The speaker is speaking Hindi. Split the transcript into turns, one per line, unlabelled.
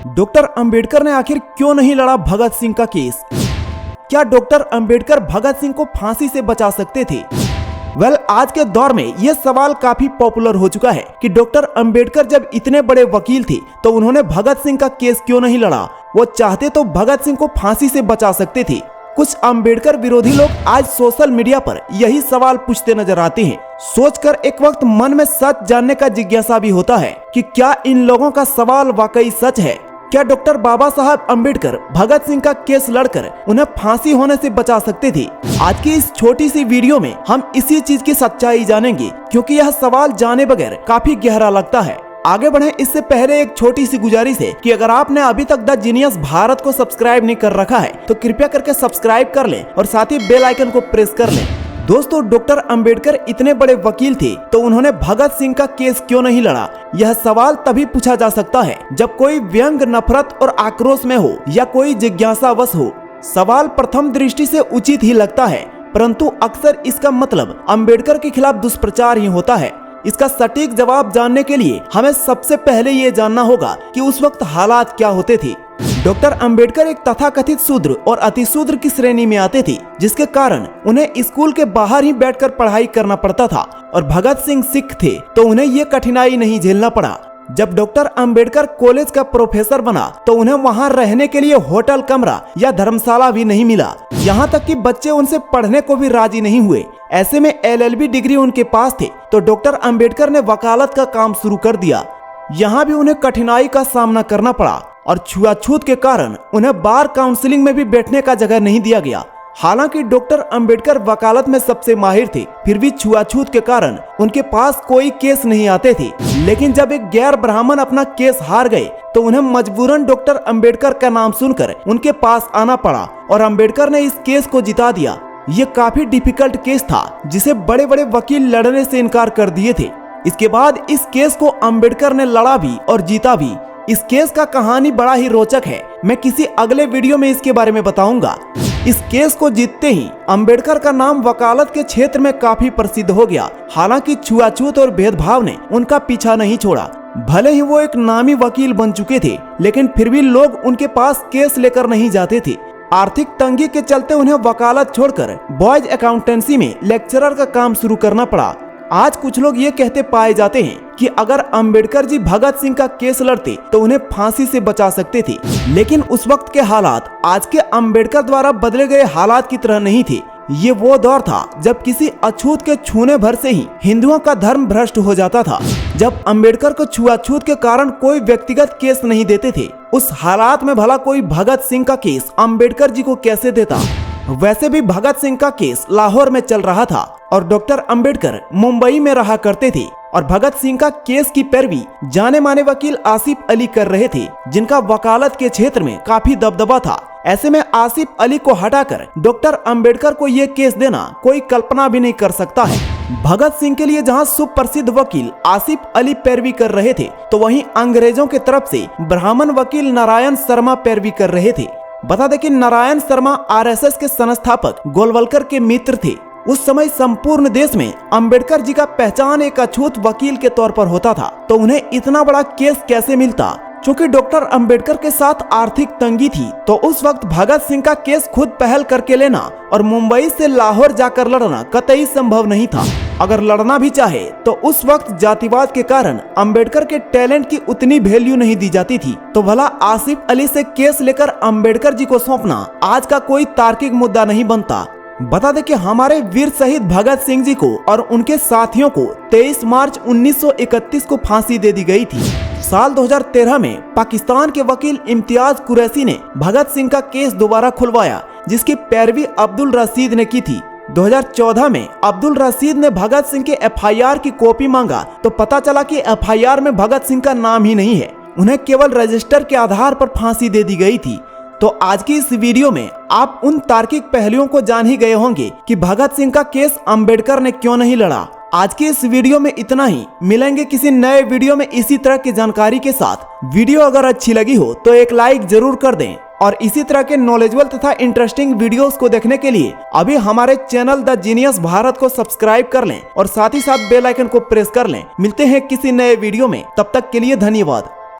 डॉक्टर अंबेडकर ने आखिर क्यों नहीं लड़ा भगत सिंह का केस? क्या डॉक्टर अंबेडकर भगत सिंह को फांसी से बचा सकते थे? आज के दौर में यह सवाल काफी पॉपुलर हो चुका है कि डॉक्टर अंबेडकर जब इतने बड़े वकील थे तो उन्होंने भगत सिंह का केस क्यों नहीं लड़ा? वो चाहते तो भगत सिंह को फांसी से बचा सकते थे। कुछ अंबेडकर विरोधी लोग आज सोशल मीडिया पर यही सवाल पूछते नजर आते हैं। सोचकर एक वक्त मन में सच जानने का जिज्ञासा भी होता है कि क्या इन लोगों का सवाल वाकई सच है? क्या डॉक्टर बाबा साहब अंबेडकर भगत सिंह का केस लड़कर उन्हें फांसी होने से बचा सकते थे? आज की इस छोटी सी वीडियो में हम इसी चीज की सच्चाई जानेंगे, क्योंकि यह सवाल जाने बगैर काफी गहरा लगता है। आगे बढ़े इससे पहले एक छोटी सी गुजारिश है कि अगर आपने अभी तक द जीनियस भारत को सब्सक्राइब नहीं कर रखा है तो कृपया करके सब्सक्राइब कर लें और साथ ही बेल आइकन को प्रेस कर लें। दोस्तों, डॉक्टर अंबेडकर इतने बड़े वकील थे तो उन्होंने भगत सिंह का केस क्यों नहीं लड़ा? यह सवाल तभी पूछा जा सकता है जब कोई व्यंग, नफरत और आक्रोश में हो या कोई जिज्ञासावश हो। सवाल प्रथम दृष्टि से उचित ही लगता है, परंतु अक्सर इसका मतलब अंबेडकर के खिलाफ दुष्प्रचार ही होता है। इसका सटीक जवाब जानने के लिए हमें सबसे पहले ये जानना होगा कि उस वक्त हालात क्या होते थे। डॉक्टर अंबेडकर एक तथाकथित शूद्र और अतिशूद्र की श्रेणी में आते थे, जिसके कारण उन्हें स्कूल के बाहर ही बैठकर पढ़ाई करना पड़ता था। और भगत सिंह सिख थे तो उन्हें ये कठिनाई नहीं झेलना पड़ा। जब डॉक्टर अंबेडकर कॉलेज का प्रोफेसर बना तो उन्हें वहां रहने के लिए होटल, कमरा या धर्मशाला भी नहीं मिला। यहाँ तक कि बच्चे उनसे पढ़ने को भी राजी नहीं हुए। ऐसे में LLB डिग्री उनके पास थे तो डॉक्टर अंबेडकर ने वकालत का काम शुरू कर दिया। यहाँ भी उन्हें कठिनाई का सामना करना पड़ा और छुआछूत के कारण उन्हें बार काउंसलिंग में भी बैठने का जगह नहीं दिया गया। हालांकि डॉक्टर अंबेडकर वकालत में सबसे माहिर थे, फिर भी छुआछूत के कारण उनके पास कोई केस नहीं आते थे। लेकिन जब एक गैर ब्राह्मण अपना केस हार गए तो उन्हें मजबूरन डॉक्टर अंबेडकर का नाम सुनकर उनके पास आना पड़ा और अंबेडकर ने इस केस को जिता दिया। ये काफी डिफिकल्ट केस था जिसे बड़े बड़े वकील लड़ने से इनकार कर दिए थे। इसके बाद इस केस को अंबेडकर ने लड़ा भी और जीता भी। इस केस का कहानी बड़ा ही रोचक है, मैं किसी अगले वीडियो में इसके बारे में बताऊंगा। इस केस को जीतते ही अंबेडकर का नाम वकालत के क्षेत्र में काफी प्रसिद्ध हो गया। हालांकि छुआछूत और भेदभाव ने उनका पीछा नहीं छोड़ा। भले ही वो एक नामी वकील बन चुके थे, लेकिन फिर भी लोग उनके पास केस लेकर नहीं जाते थे। आर्थिक तंगी के चलते उन्हें वकालत छोड़कर बॉयज अकाउंटेंसी में लेक्चरर का काम शुरू करना पड़ा। आज कुछ लोग ये कहते पाए जाते हैं कि अगर अंबेडकर जी भगत सिंह का केस लड़ते तो उन्हें फांसी से बचा सकते थे। लेकिन उस वक्त के हालात आज के अंबेडकर द्वारा बदले गए हालात की तरह नहीं थे। ये वो दौर था जब किसी अछूत के छूने भर से ही हिंदुओं का धर्म भ्रष्ट हो जाता था। जब अंबेडकर को छुआछूत के कारण कोई व्यक्तिगत केस नहीं देते थे, उस हालात में भला कोई भगत सिंह का केस अंबेडकर जी को कैसे देता? वैसे भी भगत सिंह का केस लाहौर में चल रहा था और डॉक्टर अंबेडकर मुंबई में रहा करते थे और भगत सिंह का केस की पैरवी जाने माने वकील आसिफ अली कर रहे थे, जिनका वकालत के क्षेत्र में काफी दबदबा था। ऐसे में आसिफ अली को हटाकर डॉक्टर अंबेडकर को ये केस देना कोई कल्पना भी नहीं कर सकता है। भगत सिंह के लिए जहां सुप्रसिद्ध वकील आसिफ अली पैरवी कर रहे थे, तो वहीं अंग्रेजों की तरफ से ब्राह्मण वकील नारायण शर्मा पैरवी कर रहे थे। बता दें कि नारायण शर्मा RSS के संस्थापक गोलवलकर के मित्र थे। उस समय संपूर्ण देश में अंबेडकर जी का पहचान एक अछूत वकील के तौर पर होता था, तो उन्हें इतना बड़ा केस कैसे मिलता? चूँकि डॉक्टर अंबेडकर के साथ आर्थिक तंगी थी, तो उस वक्त भगत सिंह का केस खुद पहल करके लेना और मुंबई से लाहौर जाकर लड़ना कतई संभव नहीं था। अगर लड़ना भी चाहे तो उस वक्त जातिवाद के कारण अंबेडकर के टैलेंट की उतनी वैल्यू नहीं दी जाती थी। तो भला आसिफ अली से केस लेकर अंबेडकर जी को सौंपना आज का कोई तार्किक मुद्दा नहीं बनता। बता दें कि हमारे वीर शहीद भगत सिंह जी को और उनके साथियों को 23 मार्च 1931 को फांसी दे दी गई थी। साल 2013 में पाकिस्तान के वकील इम्तियाज कुरैशी ने भगत सिंह का केस दोबारा खुलवाया, जिसकी पैरवी अब्दुल रशीद ने की थी। 2014 में अब्दुल रशीद ने भगत सिंह के FIR की कॉपी मांगा तो पता चला कि FIR में भगत सिंह का नाम ही नहीं है। उन्हें केवल रजिस्टर के आधार पर फांसी दे दी गई थी। तो आज की इस वीडियो में आप उन तार्किक पहलुओं को जान ही गए होंगे कि भगत सिंह का केस अंबेडकर ने क्यों नहीं लड़ा। आज की इस वीडियो में इतना ही। मिलेंगे किसी नए वीडियो में इसी तरह की जानकारी के साथ। वीडियो अगर अच्छी लगी हो तो एक लाइक जरूर कर दें और इसी तरह के नॉलेजेबल तथा इंटरेस्टिंग वीडियोस को देखने के लिए अभी हमारे चैनल द जीनियस भारत को सब्सक्राइब कर लें और साथ ही साथ बेल आइकन को प्रेस कर लें। मिलते हैं किसी नए वीडियो में, तब तक के लिए धन्यवाद।